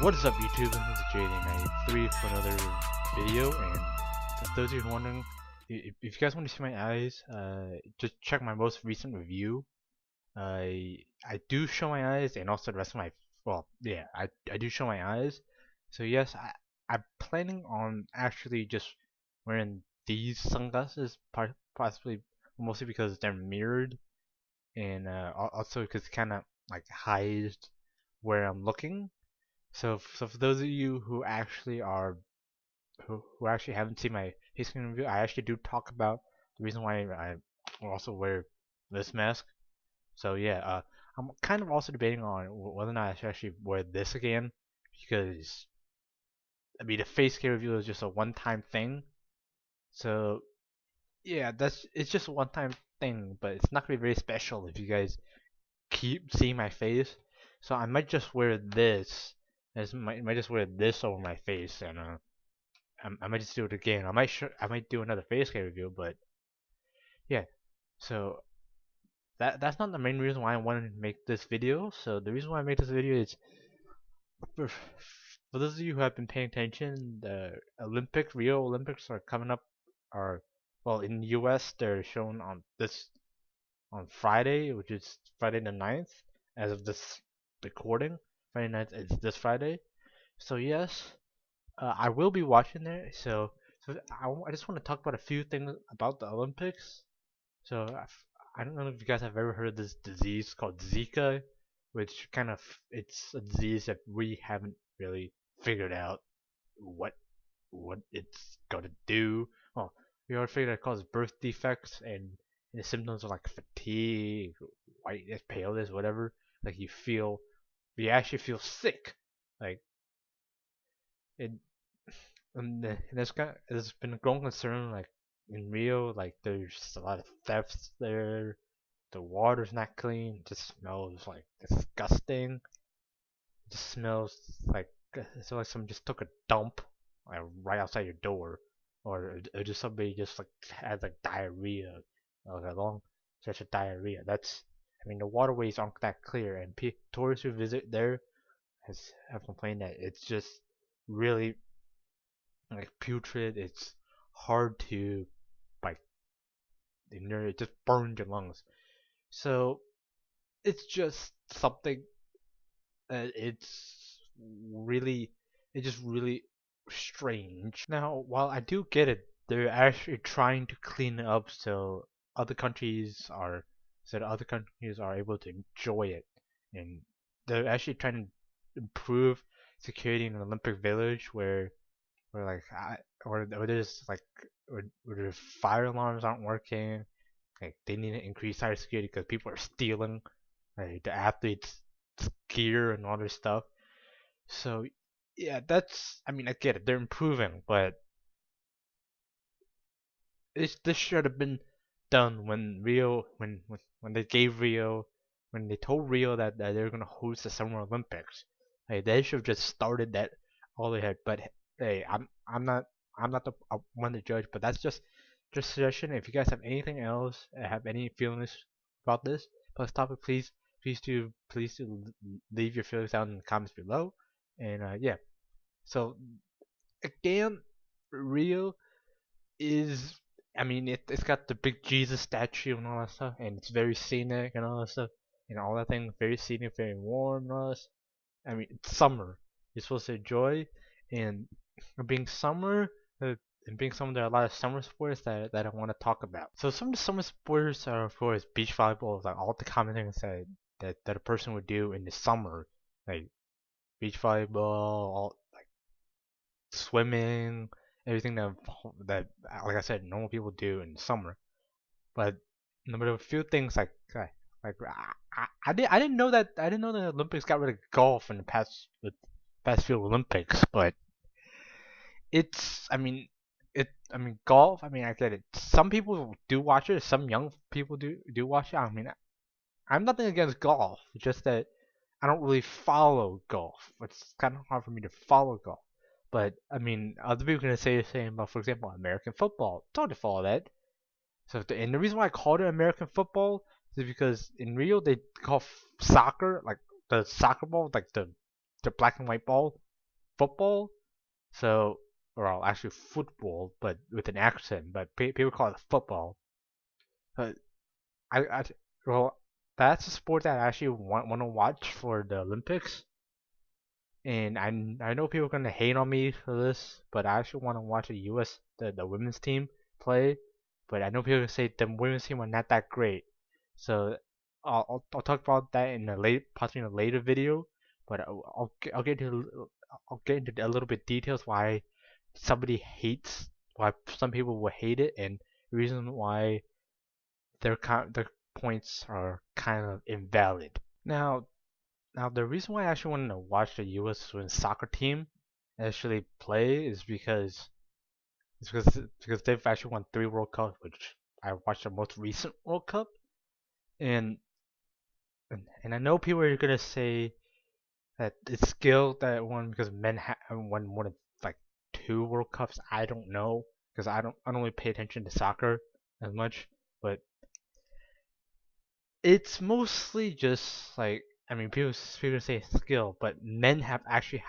What is up, YouTube? This is JD93 for another video. And for those of you who are wondering, if you guys want to see my eyes, just check my most recent review. I do show my eyes, and also the rest of my I do show my eyes. So yes, I'm planning on actually just wearing these sunglasses, possibly mostly because they're mirrored, and also because it kind of like hides where I'm looking. So for those of you who actually are who actually haven't seen my history review, I actually do talk about the reason why I also wear this mask. So yeah, I'm kind of also debating on whether or not I should actually wear this again, because I mean the face care review is just a one-time thing. So yeah, it's just a one-time thing, but it's not gonna be very special if you guys keep seeing my face. So I might just wear this. Might just wear this over my face, and I might just do it again. I might do another face care review, but yeah. So that's not the main reason why I wanted to make this video. So the reason why I made this video is for those of you who have been paying attention, the Rio Olympics are coming up. Are well in the U.S. they're shown on Friday, which is Friday the 9th, as of this recording. Friday night is this Friday. So yes, I will be watching there. So I just want to talk about a few things about the Olympics. So I don't know if you guys have ever heard of this disease called Zika, which it's a disease that we haven't really figured out what it's gonna do. Well, we already figured it causes birth defects, and the symptoms are like fatigue, whiteness, paleness, whatever. Like you actually feel sick. Like it, and there's been a growing concern, like in Rio, like there's a lot of thefts there. The water's not clean. It just smells like disgusting. It just smells like it's like someone just took a dump like right outside your door, or just somebody just like had like diarrhea, like a long stretch of diarrhea. I mean, the waterways aren't that clear, and tourists who visit there have complained that it's just really like putrid. It's hard to like it just burns your lungs. So it's just something. It's really it's just really strange. Now, while I do get it, they're actually trying to clean it up so that other countries are able to enjoy it, and they're actually trying to improve security in the Olympic Village, where like or there's like where the fire alarms aren't working. Like they need to increase cybersecurity because people are stealing like the athletes' gear and all this stuff. So yeah, I mean I get it, they're improving, but this should have been done when they told Rio that they were gonna host the Summer Olympics. Like they should have just started that all they had. But hey, I'm not the one to judge, but that's just suggestion. If you guys have anything else, have any feelings about this plus topic, please do leave your feelings down in the comments below. And yeah, so again, Rio is I mean it's got the big Jesus statue and all that stuff, and it's very scenic and all that stuff, and all that thing very scenic, very warm and all that. I mean it's summer. You're supposed to enjoy, and being summer, there are a lot of summer sports that I want to talk about. So some of the summer sports are of course beach volleyball, like all the common things that a person would do in the summer, like beach volleyball, all like swimming, everything that like I said, normal people do in the summer. But there are a few things like I didn't know that the Olympics got rid of golf in the past few Olympics, but it's I mean golf. I mean I get it. Some people do watch it. Some young people do watch it. I mean I'm nothing against golf. It's just that I don't really follow golf. It's kind of hard for me to follow golf. But I mean, other people are gonna say the same about, for example, American football. It's hard to follow that. And the reason why I called it American football is because in Rio they call soccer like the soccer ball, like the black and white ball. football. So, well, actually football, but with an accent. But people call it football. But I well, that's a sport that I actually want to watch for the Olympics. And I know people are gonna hate on me for this, but I actually want to watch the women's team play. But I know people say the women's team are not that great, so I'll talk about that in possibly in a later video. But I'll get into a little bit details why why some people will hate it, and the reason why their points are kind of invalid. Now, the reason why I actually wanted to watch the U.S. women's soccer team actually play is because they've actually won 3 World Cups, which I watched the most recent World Cup, and and I know people are gonna say that it's skill that won because men won more than like 2 World Cups. I don't know because I don't really pay attention to soccer as much, but it's mostly just like I mean people say skill, but men have actually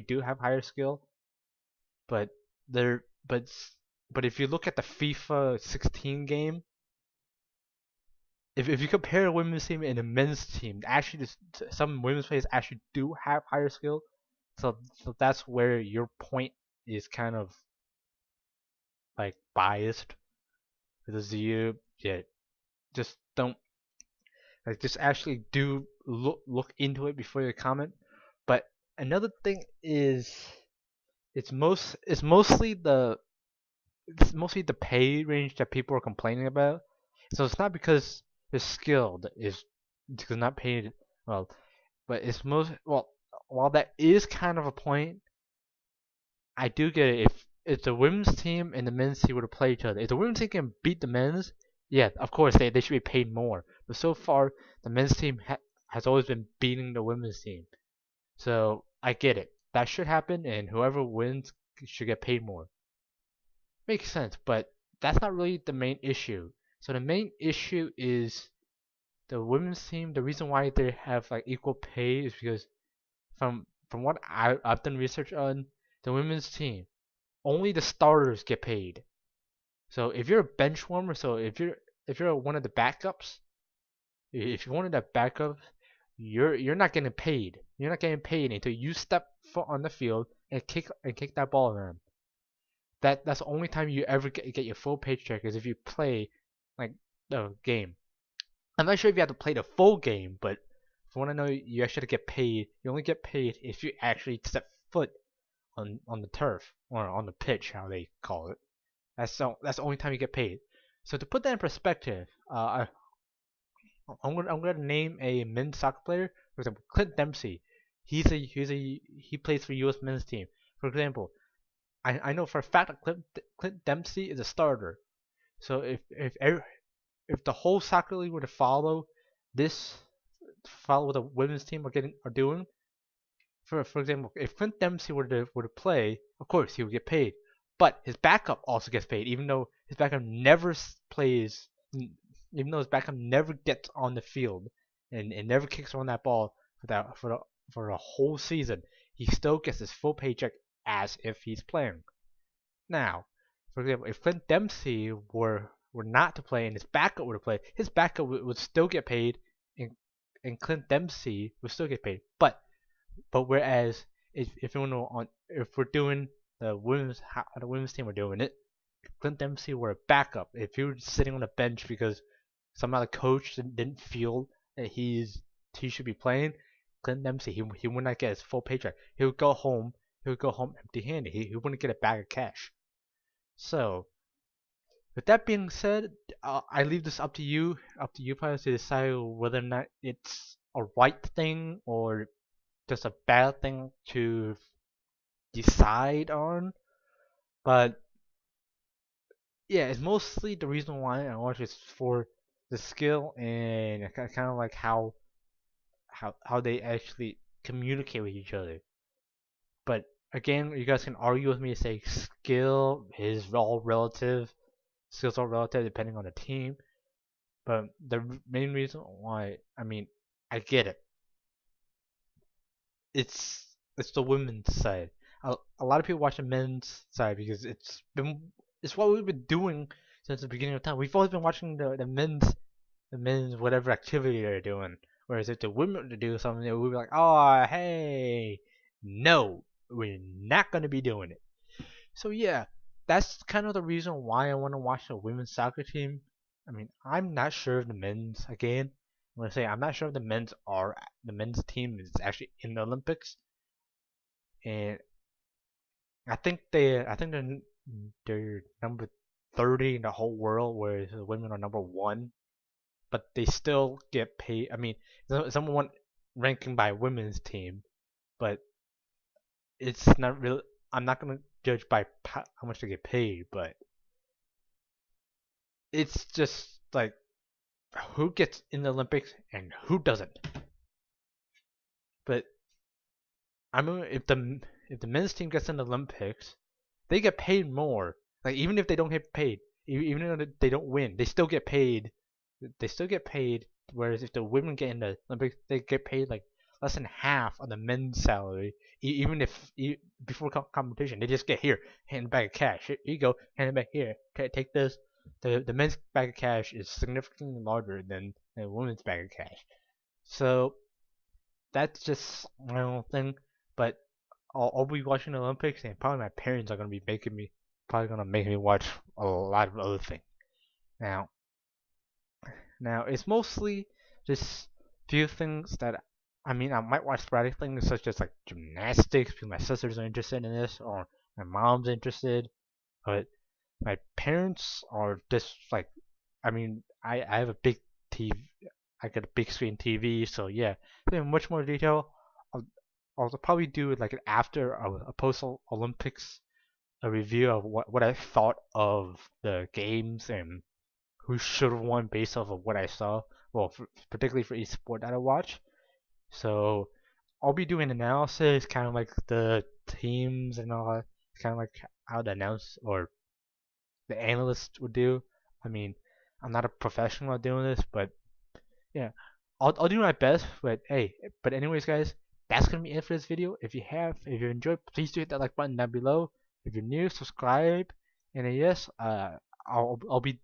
do have higher skill, but they're but if you look at the FIFA 16 game, if you compare a women's team and a men's team, actually some women's players actually do have higher skill. So that's where your point is kind of like biased because you yeah just don't like just actually do look into it before you comment. But another thing is it's mostly the pay range that people are complaining about. So it's not because the skill that is because not paid well, but it's most well while that is kind of a point, I do get it. If the women's team and the men's team were to play each other, if the women's team can beat the men's, yeah, of course they should be paid more. But so far, the men's team has always been beating the women's team. So I get it. That should happen, and whoever wins should get paid more. Makes sense, but that's not really the main issue. So the main issue is the women's team. The reason why they have like equal pay is because from what I've done research on, the women's team only the starters get paid. So if you're a bench warmer, so if you're one of the backups, if you're one of the backups, you're not getting paid. You're not getting paid until you step foot on the field and kick that ball around. That's the only time you ever get your full paycheck is if you play like the game. I'm not sure if you have to play the full game, but if you want to know, you actually get paid. You only get paid if you actually step foot on the turf or on the pitch, how they call it. That's the only time you get paid. So to put that in perspective, I'm gonna name a men's soccer player. For example, Clint Dempsey. He plays for U.S. men's team. For example, I know for a fact that Clint Dempsey is a starter. So if the whole soccer league were to follow what the women's team are doing, for example, if Clint Dempsey were to play, of course he would get paid, but his backup also gets paid, even though his backup never plays, even though his backup never gets on the field and never kicks on that ball for a whole season, he still gets his full paycheck as if he's playing. Now, for example, if Clint Dempsey were not to play and his backup were to play, his backup would still get paid, and Clint Dempsey would still get paid. But whereas if you know if we're doing the women's how the women's team were doing it, Clint Dempsey were a backup. If he were sitting on the bench because somehow the coach didn't feel that he should be playing, Clint Dempsey he would not get his full paycheck. He would go home empty-handed. He wouldn't get a bag of cash. So with that being said, I leave this up to you guys to decide whether or not it's a right thing or just a bad thing to decide on. But yeah, it's mostly the reason why I watch is for the skill and kind of like how they actually communicate with each other. But again, you guys can argue with me and say skill is all relative. Skills are relative depending on the team. But the main reason why, I mean, I get it. It's the women's side. a lot of people watch the men's side because it's what we've been doing since the beginning of time. We've always been watching the men's whatever activity they're doing. Whereas if the women were to do something, we'd be like, oh hey, no, we're not gonna be doing it. So yeah, that's kind of the reason why I want to watch the women's soccer team. I mean, I'm not sure if the men's again. I'm gonna say I'm not sure if the men's team is actually in the Olympics, and I think they're number 30 in the whole world, whereas the women are number one. But they still get paid. I mean, someone ranking by women's team, but it's not really. I'm not gonna judge by how much they get paid, but it's just like who gets in the Olympics and who doesn't. But I mean, if the men's team gets in the Olympics, they get paid more. Like even if they don't get paid, even though they don't win, they still get paid. They still get paid. Whereas if the women get in the Olympics, they get paid like less than half of the men's salary. Even if before competition, they just get here, hand bag of cash. Here you go, hand it back here. Okay, take this. The men's bag of cash is significantly larger than the women's bag of cash. So that's just my own thing. But I'll be watching the Olympics, and probably my parents are gonna be probably gonna make me watch a lot of other things. Now, now it's mostly just few things that I mean I might watch sporadic things such as like gymnastics because my sisters are interested in this or my mom's interested, but my parents are just like I mean I have a big TV. I got a big screen TV, so yeah, in much more detail. I'll, I'll probably do like an after a post Olympics a review of what I thought of the games and who should have won based off of what I saw. Well, particularly for each sport that I watch. So I'll be doing analysis, kind of like the teams and all that, kind of like how the announce or the analyst would do. I mean, I'm not a professional at doing this, but yeah, I'll do my best. But hey, but anyways, guys, that's gonna be it for this video. If you enjoyed, please do hit that like button down below. If you're new, subscribe. And yes, I'll be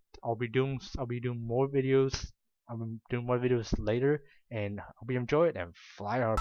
doing more videos. I'll be doing more videos later, and hope you enjoy it and fly hard.